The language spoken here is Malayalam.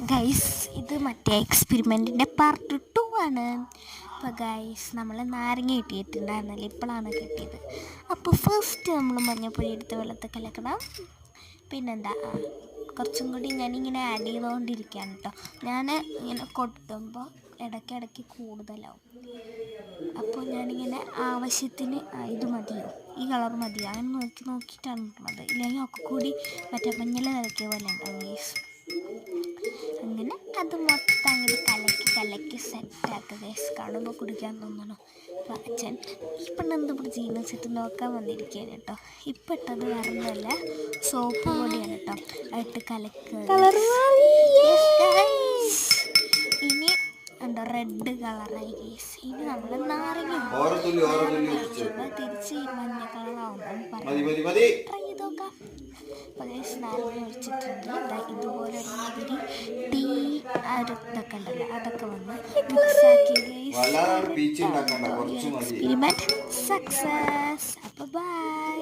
ഗൈസ് ഇത് മറ്റേ എക്സ്പെരിമെൻറ്റിൻ്റെ പാർട്ട് 2 ആണ്. അപ്പോൾ ഗൈസ് നമ്മൾ നാരങ്ങ കിട്ടിയിട്ടുണ്ടായിരുന്നല്ലോ, ഇപ്പോഴാണ് കിട്ടിയത്. അപ്പോൾ ഫസ്റ്റ് നമ്മൾ മഞ്ഞപ്പൊടി എടുത്ത് വെള്ളത്തിൽ കലക്കണം. പിന്നെന്താ കുറച്ചും കൂടി ഞാനിങ്ങനെ ആഡ് ചെയ്തുകൊണ്ടിരിക്കുകയാണ് കേട്ടോ. ഞാൻ ഇങ്ങനെ കൊട്ടുമ്പോൾ ഇടയ്ക്കിടയ്ക്ക് കൂടുതലാവും. അപ്പോൾ ഞാനിങ്ങനെ ആവശ്യത്തിന് ഇത് മതിയോ, ഈ കളർ മതിയോ അങ്ങനെ നോക്കിയിട്ടാണ് ഇടുന്നത്. ഇല്ലെങ്കിൽ ഒക്കെ കൂടി മറ്റേ മഞ്ഞൾ കലക്കിയ പോലെ ഉണ്ടാവും ഗൈസ്. അങ്ങനെ അത് മൊത്തം അങ്ങോട്ട് കലക്കി സെറ്റാക്കുക ഗൈസ്. കാണുമ്പോൾ കുടിക്കാൻ തോന്നണം. അപ്പോൾ അച്ഛൻ ഈ പെണ്ണെന്ത് ഇവിടെ ചെയ്യുന്ന വെച്ചിട്ട് നോക്കാൻ വന്നിരിക്കുകയാണ് കേട്ടോ. ഇപ്പം ഇട്ടത് വേറൊന്നുമല്ല, സോപ്പ് പൊടിയാണ് കേട്ടോ. ആയിട്ട് കലക്കുക. ഇനി എന്താ റെഡ് കളറായി ഗൈസ്. ഇനി നമ്മൾ നാരങ്ങ തിരിച്ച് ഈ മഞ്ഞ കളറാവുമ്പോൾ പറയാം, ട്രൈ ചെയ്ത് നോക്കാം. അപ്പോൾ ഗൈസ് നാരങ്ങ ഒഴിച്ചിട്ടുണ്ട്. ഇതുപോലെ ഒരുമാതിരി ടീ അരുത്തൊക്കെ ഉണ്ടല്ലോ, അതൊക്കെ വന്ന് മിക്സാക്കി ഗൈസ്. Experiment success. അപ്പോൾ ബൈ.